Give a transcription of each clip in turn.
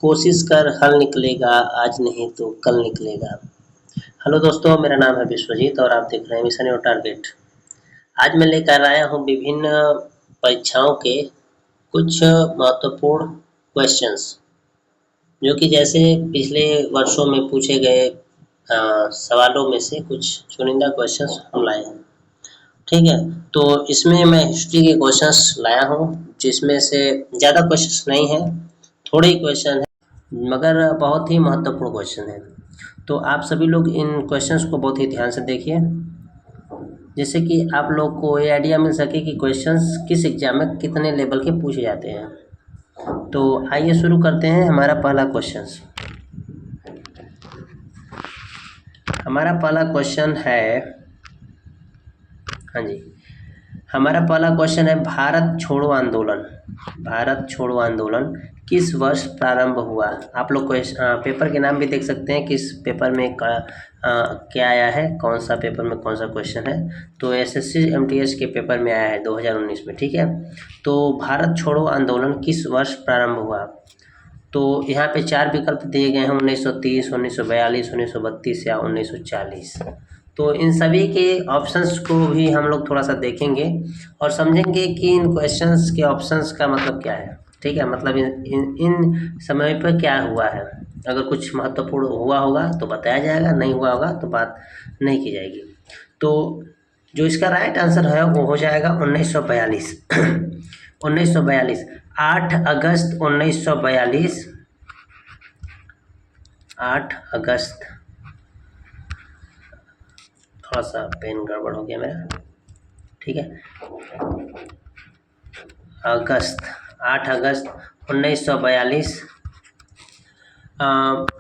कोशिश कर हल निकलेगा, आज नहीं तो कल निकलेगा। हेलो दोस्तों, मेरा नाम है विश्वजीत और आप देख रहे हैं मिशन योर टारगेट। आज मैं लेकर आया हूँ विभिन्न परीक्षाओं के कुछ महत्वपूर्ण क्वेश्चंस, जो कि जैसे पिछले वर्षों में पूछे गए सवालों में से कुछ चुनिंदा क्वेश्चंस हम लाए हैं। ठीक है, तो इसमें मैं हिस्ट्री के क्वेश्चंस लाया हूँ, जिसमें से ज़्यादा क्वेश्चंस नहीं है, थोड़े ही क्वेश्चन है, मगर बहुत ही महत्वपूर्ण क्वेश्चन है। तो आप सभी लोग इन क्वेश्चंस को बहुत ही ध्यान से देखिए, जिससे कि आप लोग को ये आइडिया मिल सके कि क्वेश्चंस किस एग्जाम में कितने लेवल के पूछे जाते हैं। तो आइए शुरू करते हैं। हमारा पहला क्वेश्चन है, हाँ जी, हमारा पहला क्वेश्चन है भारत छोड़ो आंदोलन किस वर्ष प्रारंभ हुआ। आप लोग पेपर के नाम भी देख सकते हैं, किस पेपर में क्या आया है, कौन सा पेपर में कौन सा क्वेश्चन है। तो एसएससी एमटीएस के पेपर में आया है 2019 में। ठीक है, तो भारत छोड़ो आंदोलन किस वर्ष प्रारंभ हुआ। तो यहाँ पे 4 विकल्प दिए गए हैं, 1930, 1942, 1932 या 1940। तो इन सभी के ऑप्शंस को भी हम लोग थोड़ा सा देखेंगे और समझेंगे कि इन क्वेश्चंस के ऑप्शंस का मतलब क्या है। ठीक है, मतलब इन समय पर क्या हुआ है। अगर कुछ महत्वपूर्ण हुआ होगा तो बताया जाएगा, नहीं हुआ होगा तो बात नहीं की जाएगी। तो जो इसका राइट आंसर है वो हो जाएगा 1942। 1942, 8 अगस्त 1942, 8 अगस्त, थोड़ा सा पेन गड़बड़ हो गया मेरा। ठीक है, 8 अगस्त 1942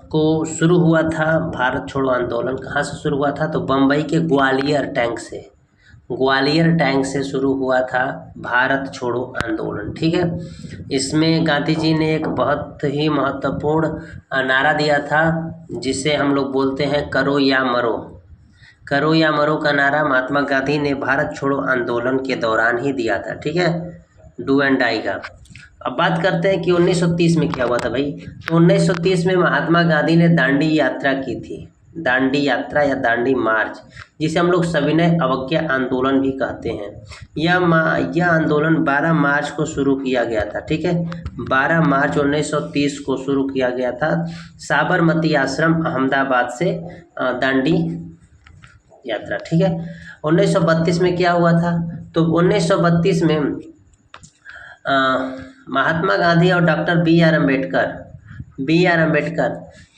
को शुरू हुआ था भारत छोड़ो आंदोलन। कहाँ से शुरू हुआ था, तो बम्बई के ग्वालियर टैंक से शुरू हुआ था भारत छोड़ो आंदोलन। ठीक है, इसमें गांधी जी ने एक बहुत ही महत्वपूर्ण नारा दिया था, जिसे हम लोग बोलते हैं करो या मरो। करो या मरो का नारा महात्मा गांधी ने भारत छोड़ो आंदोलन के दौरान ही दिया था। ठीक है, डू एंड डाई का। अब बात करते हैं कि 1930 में क्या हुआ था भाई। तो 1930 में महात्मा गांधी ने दांडी यात्रा की थी, दांडी यात्रा या दांडी मार्च, जिसे हम लोग सविनय अवज्ञा आंदोलन भी कहते हैं। यह आंदोलन 12 मार्च को शुरू किया गया था। ठीक है, 12 मार्च 1930 को शुरू किया गया था साबरमती आश्रम अहमदाबाद से दांडी यात्रा। ठीक है, 1932 में क्या हुआ था, तो 1932 में महात्मा गांधी और डॉक्टर बी आर अम्बेडकर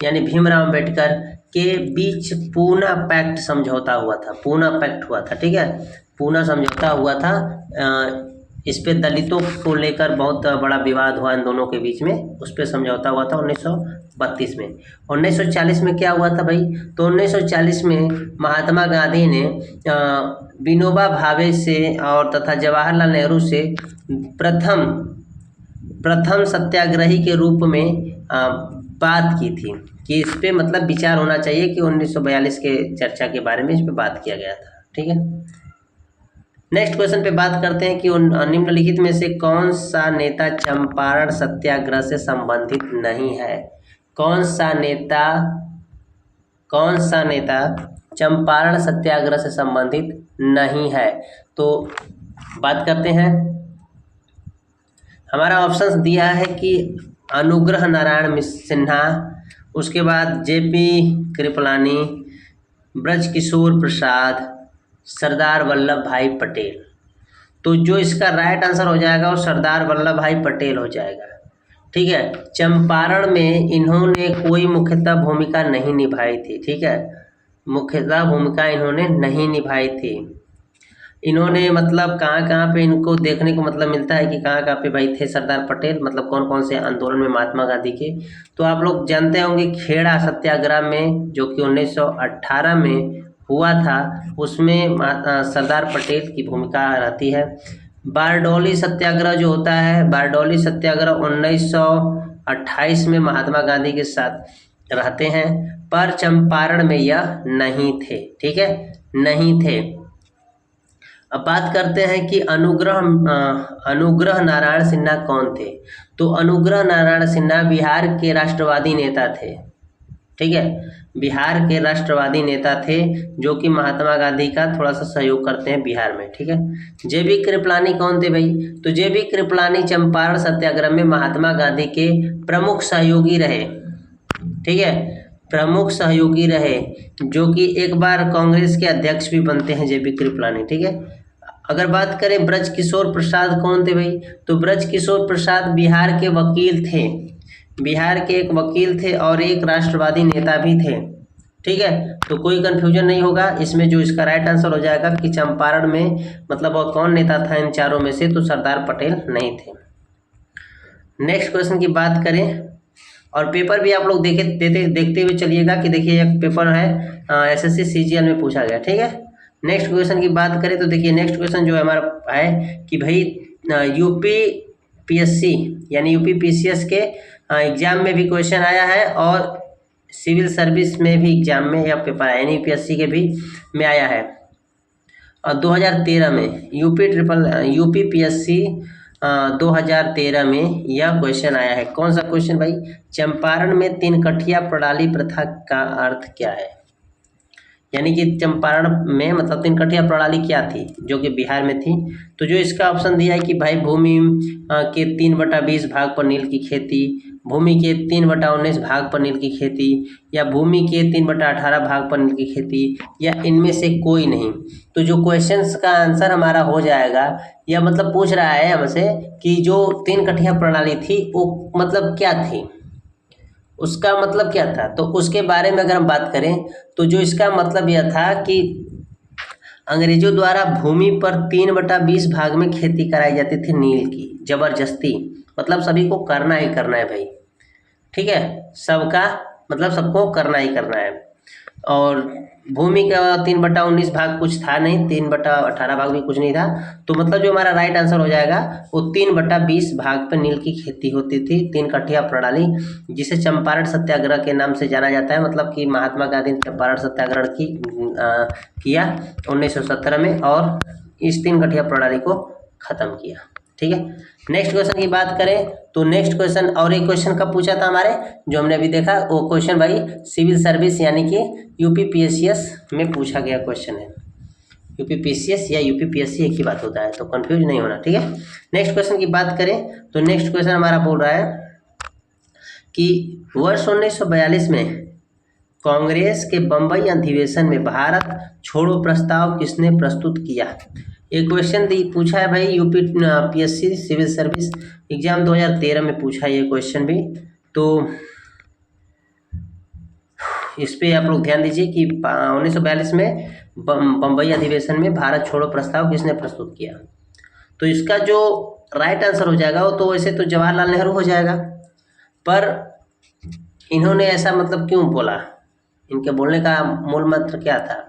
यानी भीमराव अम्बेडकर के बीच पूना पैक्ट समझौता हुआ था। पूना पैक्ट हुआ था। ठीक है, पूना समझौता हुआ था। इस पे दलितों को लेकर बहुत बड़ा विवाद हुआ इन दोनों के बीच में, उस पर समझौता हुआ था 1932 में। 1940 में क्या हुआ था भाई, तो 1940 में महात्मा गांधी ने विनोबा भावे से और तथा जवाहरलाल नेहरू से प्रथम सत्याग्रही के रूप में बात की थी कि इस पे मतलब विचार होना चाहिए कि 1942 के चर्चा के बारे में इस पे बात किया गया था। ठीक है, नेक्स्ट क्वेश्चन पे बात करते हैं कि निम्नलिखित में से कौन सा नेता चंपारण सत्याग्रह से संबंधित नहीं है। कौन सा नेता चंपारण सत्याग्रह से संबंधित नहीं है। तो बात करते हैं, हमारा ऑप्शन दिया है कि अनुग्रह नारायण सिन्हा, उसके बाद जेपी कृपलानी, ब्रजकिशोर प्रसाद, सरदार वल्लभ भाई पटेल। तो जो इसका राइट आंसर हो जाएगा वो सरदार वल्लभ भाई पटेल हो जाएगा। ठीक है, चंपारण में इन्होंने कोई मुख्यतः भूमिका नहीं निभाई थी। ठीक है, मुख्यतः भूमिका इन्होंने नहीं निभाई थी। इन्होंने मतलब कहाँ पे इनको देखने को मतलब मिलता है कि कहाँ पे भाई थे सरदार पटेल, मतलब कौन कौन से आंदोलन में महात्मा गांधी के। तो आप लोग जानते होंगे खेड़ा सत्याग्रह में, जो कि 1918 में हुआ था, उसमें सरदार पटेल की भूमिका रहती है। बारडोली सत्याग्रह जो होता है, बारडोली सत्याग्रह 1928 में महात्मा गांधी के साथ रहते हैं, पर चंपारण में यह नहीं थे। ठीक है, नहीं थे। अब बात करते हैं कि अनुग्रह नारायण सिन्हा कौन थे। तो अनुग्रह नारायण सिन्हा बिहार के राष्ट्रवादी नेता थे। ठीक है, बिहार के राष्ट्रवादी नेता थे जो कि महात्मा गांधी का थोड़ा सा सहयोग करते हैं बिहार में। ठीक है, जेबी कृपलानी कौन थे भाई। तो जेबी कृपलानी चंपारण सत्याग्रह में महात्मा गांधी के प्रमुख सहयोगी रहे। ठीक है, प्रमुख सहयोगी रहे, जो कि एक बार कांग्रेस के अध्यक्ष भी बनते हैं जेबी कृपलानी। ठीक है, अगर बात करें ब्रज किशोर प्रसाद कौन थे भाई। तो ब्रज किशोर प्रसाद बिहार के वकील थे, बिहार के एक वकील थे और एक राष्ट्रवादी नेता भी थे। ठीक है, तो कोई कंफ्यूजन नहीं होगा इसमें। जो इसका राइट आंसर हो जाएगा कि चंपारण में मतलब वह कौन नेता था इन चारों में से, तो सरदार पटेल नहीं थे। नेक्स्ट क्वेश्चन की बात करें, और पेपर भी आप लोग देखते हुए चलिएगा कि देखिए एक पेपर है एसएससी सीजीएल में पूछा गया। ठीक है, नेक्स्ट क्वेश्चन की बात करें तो देखिए नेक्स्ट क्वेश्चन जो है हमारा है कि भाई यूपी पीएससी यानी यूपी पीसीएस के एग्जाम में भी क्वेश्चन आया है और सिविल सर्विस में भी एग्जाम में या पेपर आया यानी यूपीएससी के भी में आया है। और 2013 में यूपी पीएससी 2013 में यह क्वेश्चन आया है। कौन सा क्वेश्चन भाई। चंपारण में तीन कठिया प्रणाली प्रथा का अर्थ क्या है। यानी कि चंपारण में मतलब तीन कठिया प्रणाली क्या थी जो कि बिहार में थी। तो जो इसका ऑप्शन दिया है कि भाई भूमि के 3/20 भाग पर नील की खेती, भूमि के 3/19 भाग पर नील की खेती, या भूमि के 3/18 भाग पर नील की खेती, या इनमें से कोई नहीं। तो जो क्वेश्चंस का आंसर हमारा हो जाएगा, या मतलब पूछ रहा है हमसे कि जो तीन कठिया प्रणाली थी वो मतलब क्या थी, उसका मतलब क्या था। तो उसके बारे में अगर हम बात करें तो जो इसका मतलब यह था कि अंग्रेजों द्वारा भूमि पर 3/20 भाग में खेती कराई जाती थी नील की, जबरदस्ती, मतलब सभी को करना ही करना है भाई। ठीक है, सबका मतलब सबको करना ही करना है। और भूमि का 3/19 भाग कुछ था नहीं, 3/18 भाग भी कुछ नहीं था। तो मतलब जो हमारा राइट आंसर हो जाएगा वो 3/20 भाग पर नील की खेती होती थी, तीन कठिया प्रणाली, जिसे चंपारण सत्याग्रह के नाम से जाना जाता है। मतलब कि महात्मा गांधी ने चंपारण सत्याग्रह किया 1917 में और इस तीन कठिया प्रणाली को खत्म किया। ठीक है, नेक्स्ट क्वेश्चन की बात करें तो नेक्स्ट क्वेश्चन और एक क्वेश्चन कब पूछा था हमारे, जो हमने अभी देखा वो क्वेश्चन भाई सिविल सर्विस यानी कि यूपी पीएससीएस में पूछा गया क्वेश्चन है। यूपी पीसीएस या यूपी पीएससी एक ही बात होता है, तो कंफ्यूज नहीं होना। ठीक है, नेक्स्ट क्वेश्चन की बात करें तो नेक्स्ट क्वेश्चन हमारा बोल रहा है कि वर्ष 1942 में कांग्रेस के बंबई अधिवेशन में भारत छोड़ो प्रस्ताव किसने प्रस्तुत किया। एक क्वेश्चन पूछा है भाई UP PSC civil service exam 2013 में पूछा है ये क्वेश्चन भी। तो इस पे आप लोग ध्यान दीजिए कि 1942 में बंबई अधिवेशन में भारत छोड़ो प्रस्ताव किसने प्रस्तुत किया। तो इसका जो राइट आंसर हो जाएगा वो तो वैसे तो जवाहरलाल नेहरू हो जाएगा, पर इन्होंने ऐसा मतलब क्यों बोला, इनके बोलने का मूल मंत्र क्या था।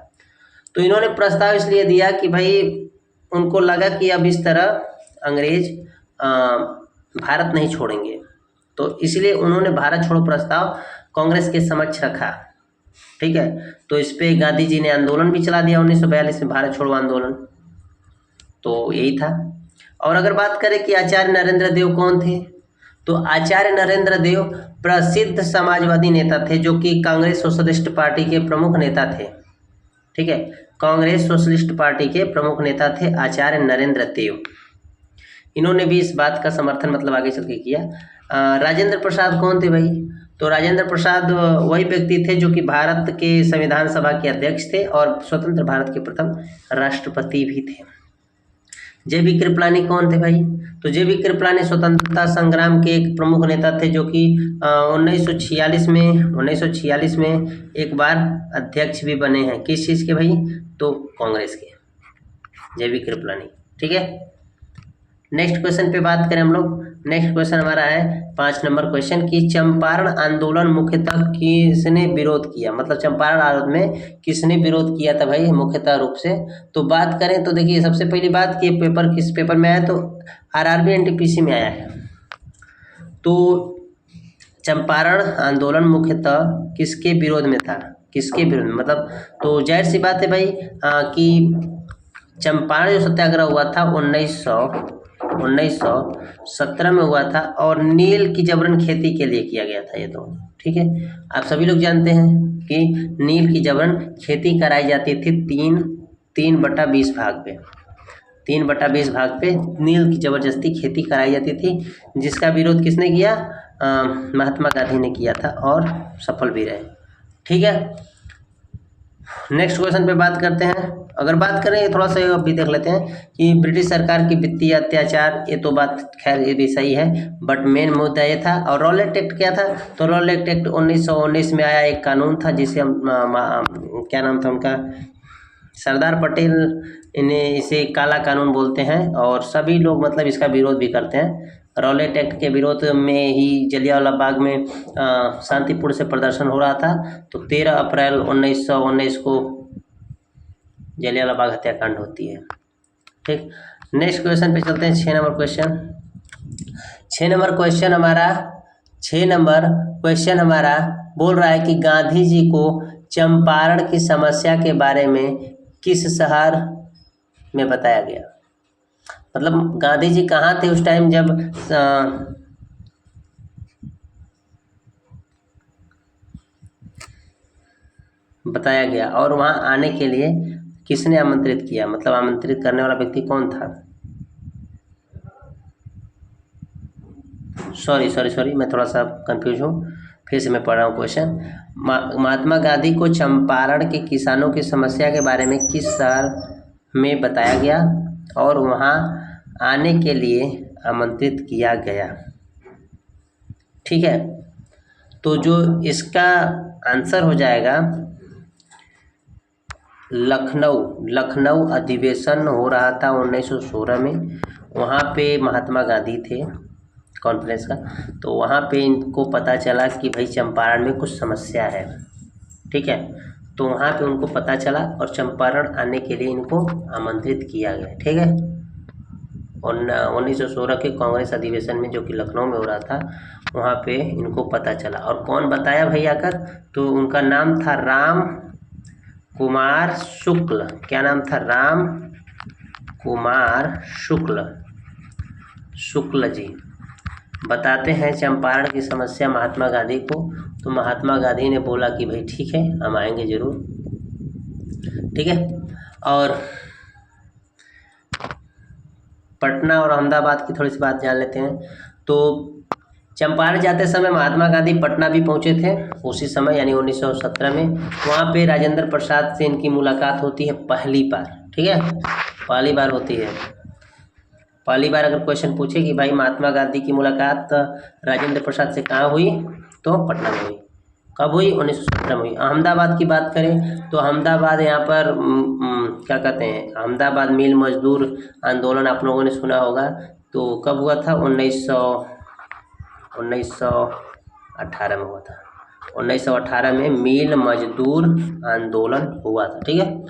तो इन्होंने प्रस्ताव इसलिए दिया कि भाई उनको लगा कि अब इस तरह अंग्रेज भारत नहीं छोड़ेंगे, तो इसलिए उन्होंने भारत छोड़ो प्रस्ताव कांग्रेस के समक्ष रखा। ठीक है, तो इस पे गांधी जी ने आंदोलन भी चला दिया 1942 में, भारत छोड़ो आंदोलन, तो यही था। और अगर बात करें कि आचार्य नरेंद्र देव कौन थे, तो आचार्य नरेंद्र देव प्रसिद्ध समाजवादी नेता थे जो कि कांग्रेस सोशलिस्ट पार्टी के प्रमुख नेता थे। ठीक है, कांग्रेस सोशलिस्ट पार्टी के प्रमुख नेता थे आचार्य नरेंद्र देव। इन्होंने भी इस बात का समर्थन मतलब आगे चल के किया। राजेंद्र प्रसाद कौन थे भाई। तो राजेंद्र प्रसाद वही व्यक्ति थे जो कि भारत के संविधान सभा के अध्यक्ष थे और स्वतंत्र भारत के प्रथम राष्ट्रपति भी थे। जेबी कृपलानी कौन थे भाई। तो जेबी कृपलानी स्वतंत्रता संग्राम के एक प्रमुख नेता थे जो कि 1946 में एक बार अध्यक्ष भी बने हैं। किस चीज़ के भाई, तो कांग्रेस के, जेबी कृपलानी। ठीक है, नेक्स्ट क्वेश्चन पे बात करें हम लोग। नेक्स्ट क्वेश्चन हमारा है 5 नंबर क्वेश्चन कि चंपारण आंदोलन मुख्यतः किसने विरोध किया। मतलब चंपारण आंदोलन में किसने विरोध किया था भाई मुख्यतः रूप से। तो बात करें तो देखिए सबसे पहली बात कि पेपर किस पेपर में आया, तो आरआरबी एनटीपीसी में आया है। तो चंपारण आंदोलन मुख्यतः किसके विरोध में था, किसके विरोध में, मतलब तो जाहिर सी बात है भाई कि चंपारण जो सत्याग्रह हुआ था 1917 में हुआ था और नील की जबरन खेती के लिए किया गया था ये तो। ठीक है, आप सभी लोग जानते हैं कि नील की जबरन खेती कराई जाती थी 3/20 भाग पे, 3/20 भाग पे नील की जबरदस्ती खेती कराई जाती थी, जिसका विरोध किसने किया? महात्मा गांधी ने किया था और सफल भी रहे। ठीक है, नेक्स्ट क्वेश्चन पे बात करते हैं। अगर बात करें थोड़ा सा अभी देख लेते हैं कि ब्रिटिश सरकार की वित्तीय अत्याचार, ये तो बात खैर ये भी सही है, बट मेन मुद्दा ये था। और रॉलेट एक्ट क्या था? तो रॉलेट एक्ट 1919 में आया एक कानून था जिसे हम क्या नाम था उनका, सरदार पटेल, इन्हें इसे काला कानून बोलते हैं और सभी लोग मतलब इसका विरोध भी करते हैं। रॉलेट एक्ट के विरोध में ही जलियांवाला बाग में शांतिपूर्ण से प्रदर्शन हो रहा था। तो 13 अप्रैल 1919 को जलियांवाला बाग हत्याकांड होती है। ठीक, नेक्स्ट क्वेश्चन पे चलते हैं। 6 नंबर क्वेश्चन। 6 नंबर क्वेश्चन हमारा बोल रहा है कि गांधी जी को चंपारण की समस्या के बारे में किस शहर में बताया गया? मतलब गांधी जी कहाँ थे उस टाइम जब बताया गया, और वहाँ आने के लिए किसने आमंत्रित किया? मतलब आमंत्रित करने वाला व्यक्ति कौन था? सॉरी मैं थोड़ा सा कंफ्यूज हूँ, फिर से मैं पढ़ रहा हूँ क्वेश्चन। महात्मा गांधी को चंपारण के किसानों की समस्या के बारे में किस शहर में बताया गया और वहाँ आने के लिए आमंत्रित किया गया? ठीक है, तो जो इसका आंसर हो जाएगा लखनऊ अधिवेशन हो रहा था 1916 में, वहाँ पे महात्मा गांधी थे कॉन्फ्रेंस का। तो वहाँ पे इनको पता चला कि भाई चंपारण में कुछ समस्या है। ठीक है, तो वहाँ पे उनको पता चला और चंपारण आने के लिए इनको आमंत्रित किया गया। ठीक है, और 1916 के कांग्रेस अधिवेशन में जो कि लखनऊ में हो रहा था, वहाँ पे इनको पता चला। और कौन बताया भाई आकर? तो उनका नाम था राम कुमार शुक्ल। क्या नाम था? राम कुमार शुक्ल जी बताते हैं चंपारण की समस्या महात्मा गांधी को। तो महात्मा गांधी ने बोला कि भाई ठीक है, हम आएंगे जरूर। ठीक है, और पटना और अहमदाबाद की थोड़ी सी बात जान लेते हैं। तो चंपारण जाते समय महात्मा गांधी पटना भी पहुंचे थे उसी समय, यानी 1917 में। वहाँ पे राजेंद्र प्रसाद से इनकी मुलाकात होती है पहली बार। ठीक है, पहली बार होती है। पहली बार अगर क्वेश्चन पूछे कि भाई महात्मा गांधी की मुलाकात राजेंद्र प्रसाद से कहाँ हुई, तो पटना में हुई। कब हुई? 1917 में हुई। अहमदाबाद की बात करें तो अहमदाबाद यहाँ पर क्या कहते हैं, अहमदाबाद मिल मजदूर आंदोलन आप लोगों ने सुना होगा। तो कब हुआ था? 1918 में हुआ था। 1918 में मिल मजदूर आंदोलन हुआ था। ठीक है,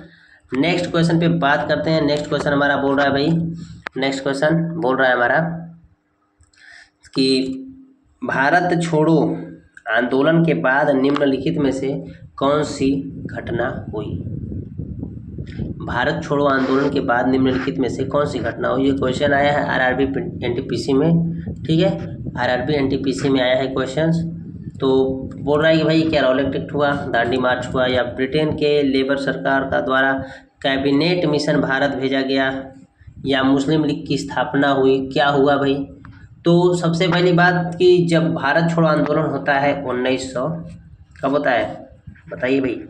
नेक्स्ट क्वेश्चन पे बात करते हैं। नेक्स्ट क्वेश्चन हमारा बोल रहा है भाई, नेक्स्ट क्वेश्चन बोल रहा है हमारा कि भारत छोड़ो आंदोलन के बाद निम्नलिखित में से कौन सी घटना हुई? भारत छोड़ो आंदोलन के बाद निम्नलिखित में से कौन सी घटना हुई? ये क्वेश्चन आया है आरआरबी एनटीपीसी में। ठीक है, आरआरबी एनटीपीसी में आया है क्वेश्चंस। तो बोल रहा है कि भाई क्या रॉलेट एक्ट हुआ, दांडी मार्च हुआ, या ब्रिटेन के लेबर सरकार का द्वारा कैबिनेट मिशन भारत भेजा गया, या मुस्लिम लीग की स्थापना हुई, क्या हुआ भाई? तो सबसे पहली बात कि जब भारत छोड़ो आंदोलन होता है 1900, कब होता है बताइए भाई?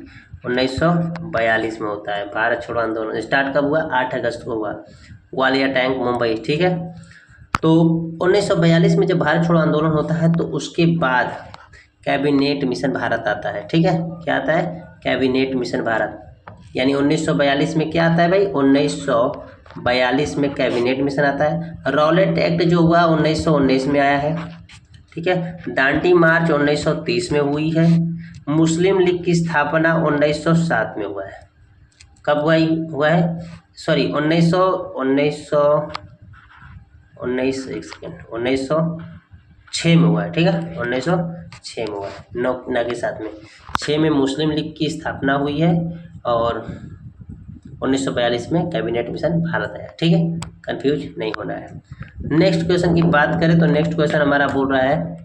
1942 में होता है भारत छोड़ो आंदोलन। स्टार्ट कब हुआ? 8 अगस्त को हुआ, ग्वालियर टैंक मुंबई। ठीक है, तो 1942 में जब भारत छोड़ो आंदोलन होता है तो उसके बाद कैबिनेट मिशन भारत आता है। ठीक है, क्या आता है? Cabinet mission Bharat. यानी 1942 में क्या आता है भाई? 1942 में कैबिनेट मिशन आता है। रॉलेट एक्ट जो हुआ 1919 में आया है। ठीक है, दांडी मार्च 1930 में हुई है। मुस्लिम लीग की स्थापना 1907 में हुआ है। कब हुआ है? सॉरी 1906 में हुआ है। ठीक है, 1906 में हुआ है, 9 के साथ में 6 में मुस्लिम लीग की स्थापना हुई है, और 1942 में कैबिनेट मिशन भारत आया। ठीक है, कंफ्यूज नहीं होना है। नेक्स्ट क्वेश्चन की बात करें तो नेक्स्ट क्वेश्चन हमारा बोल रहा है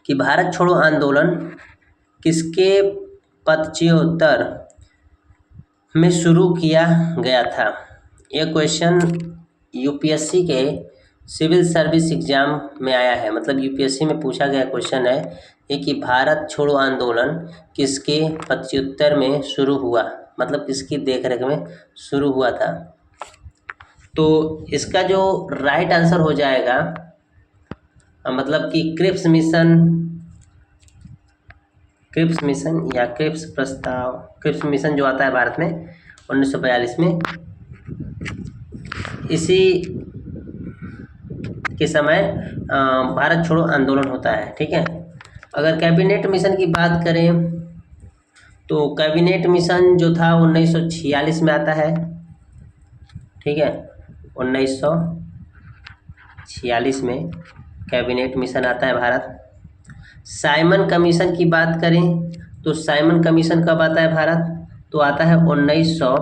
कि भारत छोड़ो आंदोलन किसके पदच्युतर में शुरू किया गया था। ये क्वेश्चन यूपीएससी के सिविल सर्विस एग्जाम में आया है, मतलब यूपीएससी में पूछा गया क्वेश्चन है ये कि भारत छोड़ो आंदोलन किसके पदच्युतर में शुरू हुआ, मतलब किसकी देखरेख में शुरू हुआ था। तो इसका जो राइट आंसर हो जाएगा मतलब कि क्रिप्स मिशन या क्रिप्स मिशन जो आता है भारत में 1942 में, इसी के समय भारत छोड़ो आंदोलन होता है। ठीक है, अगर कैबिनेट मिशन की बात करें तो कैबिनेट मिशन जो था 1946 में आता है। ठीक है, 1946 में कैबिनेट मिशन आता है भारत। साइमन कमीशन की बात करें तो साइमन कमीशन कब आता है भारत, तो आता है 1900,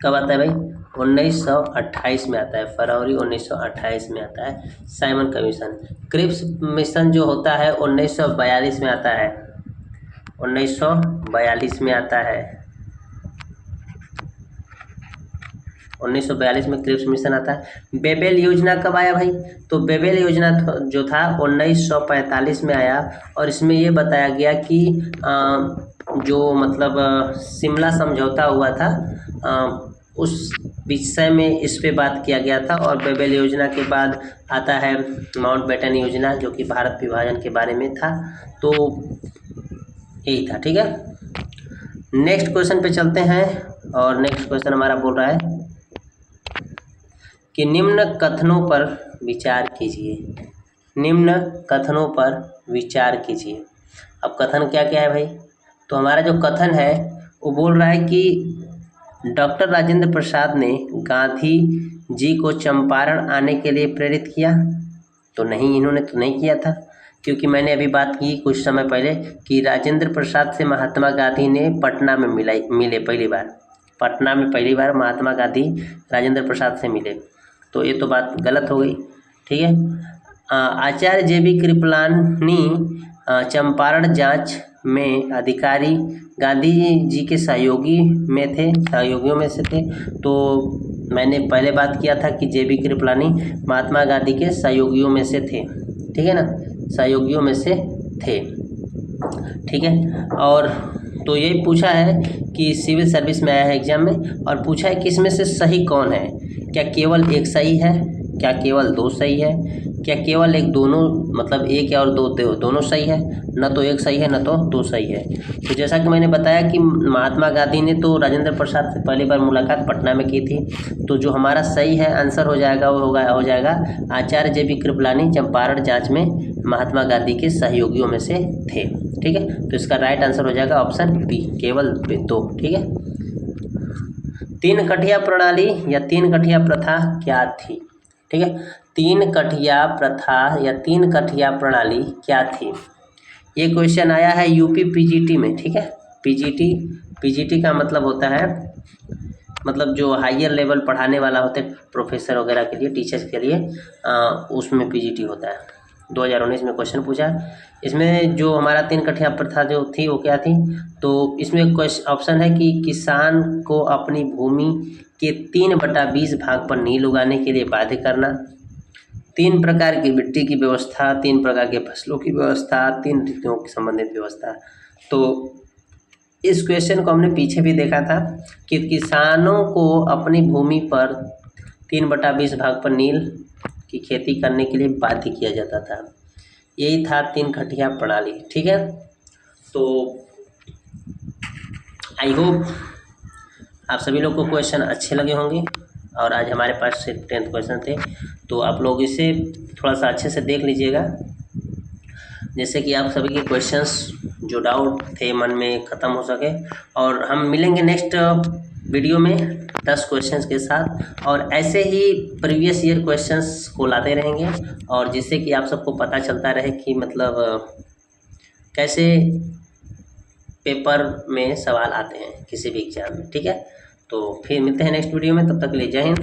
कब आता है भाई, 1928 में आता है, फरवरी 1928 में आता है साइमन कमीशन। क्रिप्स मिशन जो होता है 1942 में आता है, 1942 में आता है, 1942 में क्रिप्स मिशन आता है। बेबेल योजना कब आया भाई, तो बेबेल योजना जो था 1945 में आया, और इसमें ये बताया गया कि जो मतलब शिमला समझौता हुआ था उस विषय में इस पे बात किया गया था। और बेबेल योजना के बाद आता है माउंटबेटन योजना जो कि भारत विभाजन के बारे में था। तो यही था। ठीक है, नेक्स्ट क्वेश्चन पे चलते हैं, और नेक्स्ट क्वेश्चन हमारा बोल रहा है कि निम्न कथनों पर विचार कीजिए। निम्न कथनों पर विचार कीजिए। अब कथन क्या क्या है भाई, तो हमारा जो कथन है वो बोल रहा है कि डॉक्टर राजेंद्र प्रसाद ने गांधी जी को चंपारण आने के लिए प्रेरित किया, तो नहीं, इन्होंने तो नहीं किया था, क्योंकि मैंने अभी बात की कुछ समय पहले कि राजेंद्र प्रसाद से महात्मा गांधी ने पटना में मिले पहली बार, पटना में पहली बार महात्मा गांधी राजेंद्र प्रसाद से मिले, तो ये तो बात गलत हो गई। ठीक है, आचार्य जेबी कृपलानी चंपारण जांच में अधिकारी गांधी जी के सहयोगियों में से थे। तो मैंने पहले बात किया था कि जेबी कृपलानी महात्मा गांधी के सहयोगियों में से थे। ठीक है ना, सहयोगियों में से थे। ठीक है, और तो यही पूछा है कि सिविल सर्विस में आया है एग्जाम में, और पूछा है कि इसमें से सही कौन है, क्या केवल एक सही है, क्या केवल दो सही है, क्या केवल एक दोनों, मतलब एक या और दोनों सही है, न तो एक सही है न तो दो सही है। तो जैसा कि मैंने बताया कि महात्मा गांधी ने तो राजेंद्र प्रसाद से पहली बार मुलाकात पटना में की थी, तो जो हमारा सही है आंसर हो जाएगा वो हो जाएगा आचार्य जेबी कृपलानी चंपारण जांच में महात्मा गांधी के सहयोगियों में से थे। ठीक है, तो इसका राइट आंसर हो जाएगा ऑप्शन बी, केवल दो। ठीक है, तीन कठिया प्रणाली या तीन कठिया प्रथा क्या थी। ठीक है, तीन कठिया प्रथा या तीन कठिया प्रणाली क्या थी, ये क्वेश्चन आया है यूपी पीजीटी में। ठीक है, पीजीटी का मतलब होता है, मतलब जो हायर लेवल पढ़ाने वाला होते हैं प्रोफेसर वगैरह के लिए, टीचर्स के लिए, उसमें पीजीटी होता है। 2019 में क्वेश्चन पूछा। इसमें जो हमारा तीन कठिया प्रथा जो थी वो क्या थी, तो इसमें ऑप्शन है कि किसान को अपनी भूमि के 3/20 भाग पर नील उगाने के लिए बाध्य करना, 3 प्रकार की मिट्टी की व्यवस्था, 3 प्रकार के फसलों की व्यवस्था, 3 ऋतुओं की संबंधित व्यवस्था। तो इस क्वेश्चन को हमने पीछे भी देखा था कि किसानों को अपनी भूमि पर 3/20 भाग पर नील की खेती करने के लिए बाध्य किया जाता था। यही था तीन कठिया प्रणाली। ठीक है, तो आई होप आप सभी लोग को क्वेश्चन अच्छे लगे होंगे, और आज हमारे पास सिर्फ 10th क्वेश्चन थे, तो आप लोग इसे थोड़ा सा अच्छे से देख लीजिएगा, जैसे कि आप सभी के क्वेश्चंस जो डाउट थे मन में ख़त्म हो सके। और हम मिलेंगे नेक्स्ट वीडियो में 10 क्वेश्चंस के साथ, और ऐसे ही प्रीवियस ईयर क्वेश्चंस को लाते रहेंगे, और जिससे कि आप सबको पता चलता रहे कि मतलब कैसे पेपर में सवाल आते हैं किसी भी एग्जाम में। ठीक है, तो फिर मिलते हैं नेक्स्ट वीडियो में, तब तक के लिए जय हिंद।